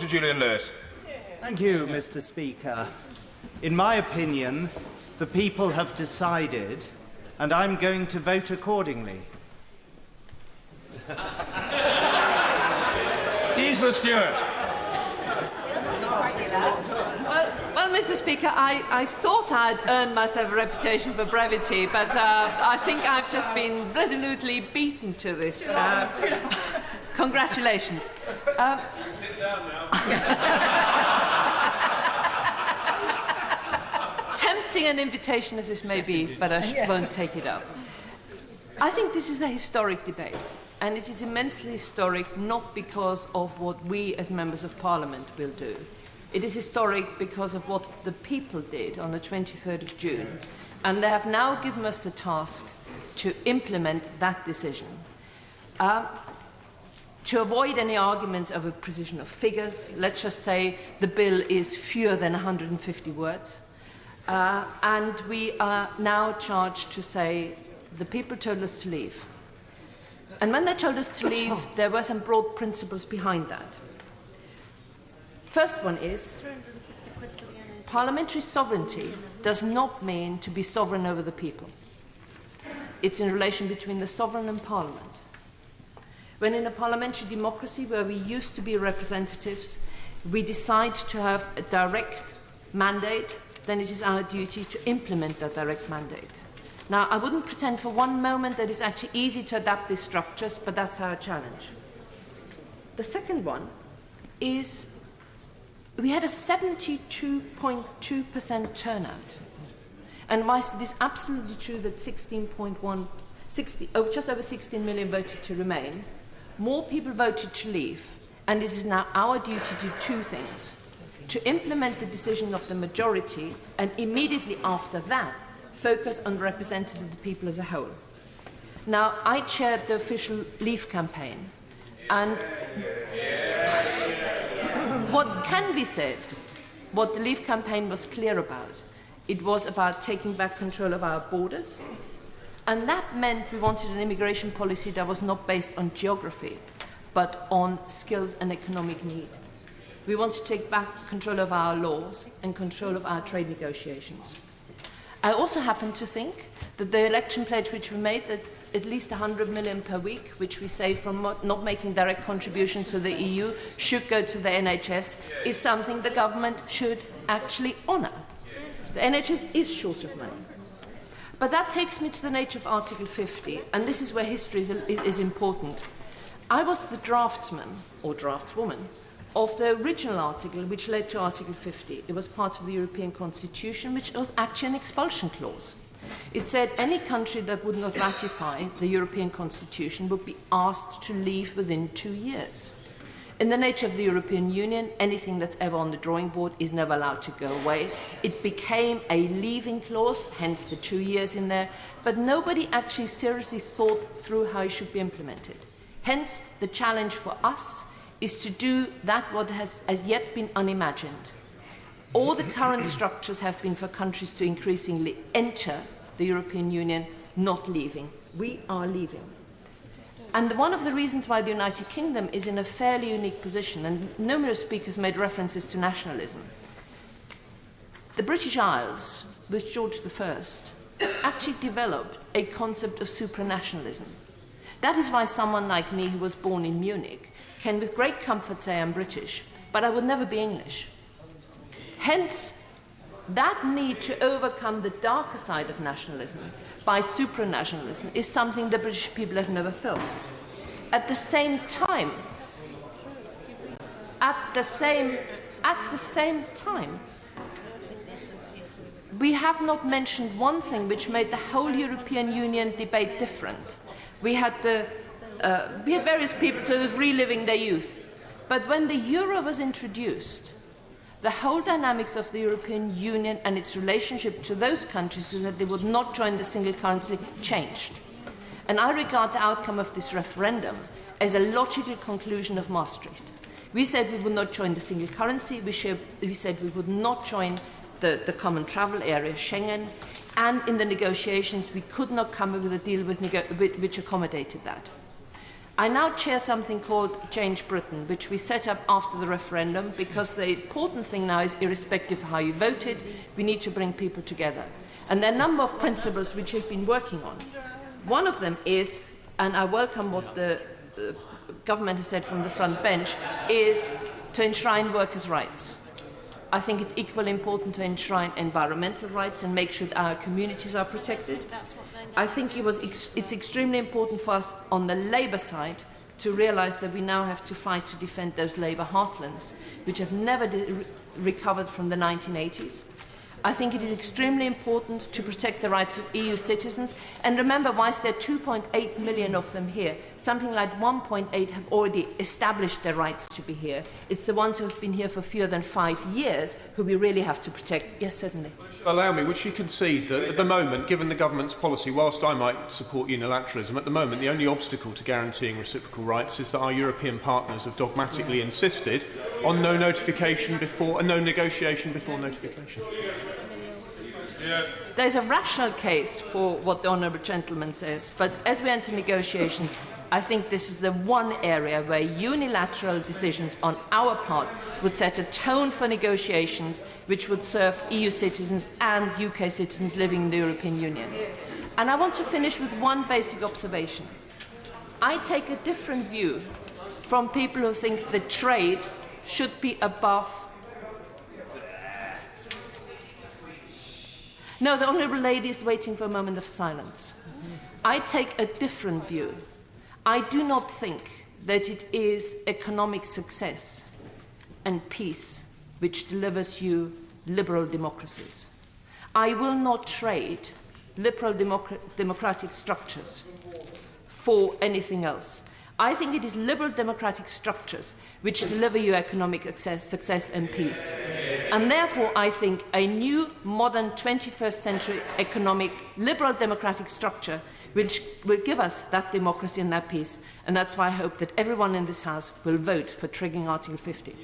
Mr. Julian Lewis. Thank you, Mr. Speaker. In my opinion, the people have decided, and I'm going to vote accordingly. Gisela Stuart. Well, Mr. Speaker, I thought I'd earned myself a reputation for brevity, but I think I've just been resolutely beaten to this. Congratulations. Sit down now. Tempting an invitation as this may be, but I won't take it up. I think this is a historic debate, and it is immensely historic not because of what we as members of Parliament will do. It is historic because of what the people did on the 23rd of June, and they have now given us the task to implement that decision. To avoid any arguments over precision of figures, let's just say the bill is fewer than 150 words, and we are now charged to say the people told us to leave. And when they told us to leave, there were some broad principles behind that. First one is, parliamentary sovereignty does not mean to be sovereign over the people. It's in relation between the sovereign and Parliament. When in a parliamentary democracy where we used to be representatives, we decide to have a direct mandate, then it is our duty to implement that direct mandate. Now, I wouldn't pretend for one moment that it's actually easy to adapt these structures, but that's our challenge. The second one is we had a 72.2% turnout. And whilst it is absolutely true that just over 16 million voted to remain, more people voted to leave, and it is now our duty to do two things: to implement the decision of the majority, and immediately after that, focus on representing the people as a whole. Now, I chaired the official Leave campaign, and what can be said, what the Leave campaign was clear about, it was about taking back control of our borders, and that meant we wanted an immigration policy that was not based on geography, but on skills and economic need. We want to take back control of our laws and control of our trade negotiations. I also happen to think that the election pledge which we made, that at least 100 million per week, which we save from not making direct contributions to the EU, should go to the NHS, is something the government should actually honour. The NHS is short of money. But that takes me to the nature of Article 50, and this is where history is important. I was the draftsman, or draftswoman, of the original article which led to Article 50. It was part of the European Constitution, which was actually an expulsion clause. It said any country that would not ratify the European Constitution would be asked to leave within 2 years. In the nature of the European Union, anything that's ever on the drawing board is never allowed to go away. It became a leaving clause, hence the 2 years in there, but nobody actually seriously thought through how it should be implemented. Hence, the challenge for us is to do that what has as yet been unimagined. All the current structures have been for countries to increasingly enter the European Union, not leaving. We are leaving. And one of the reasons why the United Kingdom is in a fairly unique position, and numerous speakers made references to nationalism. The British Isles, with George I, actually developed a concept of supranationalism. That is why someone like me, who was born in Munich, can with great comfort say I'm British, but I would never be English. Hence, that need to overcome the darker side of nationalism by supranationalism is something the British people have never felt. At the same time, we have not mentioned one thing which made the whole European Union debate different. We had various people sort of reliving their youth. But when the euro was introduced, the whole dynamics of the European Union and its relationship to those countries so that they would not join the single currency changed. And I regard the outcome of this referendum as a logical conclusion of Maastricht. We said we would not join the single currency, we said we would not join the common travel area, Schengen, and in the negotiations we could not come up with a deal which accommodated that. I now chair something called Change Britain, which we set up after the referendum, because the important thing now is, irrespective of how you voted, we need to bring people together. And there are a number of principles which we've been working on. One of them is, and I welcome what the government has said from the front bench, is to enshrine workers' rights. I think it's equally important to enshrine environmental rights and make sure that our communities are protected. I think it's extremely important for us on the Labour side to realise that we now have to fight to defend those Labour heartlands, which have never recovered from the 1980s. I think it is extremely important to protect the rights of EU citizens. And remember, whilst there are 2.8 million of them here, something like 1.8 have already established their rights to be here. It's the ones who have been here for fewer than 5 years who we really have to protect. Yes, certainly. Allow me, would she concede that at the moment, given the government's policy, whilst I might support unilateralism, at the moment the only obstacle to guaranteeing reciprocal rights is that our European partners have dogmatically insisted on no notification before, and no negotiation before notification? There's a rational case for what the honourable gentleman says, but as we enter negotiations, I think this is the one area where unilateral decisions on our part would set a tone for negotiations which would serve EU citizens and UK citizens living in the European Union. And I want to finish with one basic observation. I take a different view from people who think that trade should be above. No, the Honourable Lady is waiting for a moment of silence. I take a different view. I do not think that it is economic success and peace which delivers you liberal democracies. I will not trade liberal democratic structures for anything else. I think it is liberal democratic structures which deliver you economic success and peace. And therefore, I think a new, modern, 21st century economic, liberal democratic structure which will give us that democracy and that peace. And that's why I hope that everyone in this House will vote for triggering Article 50.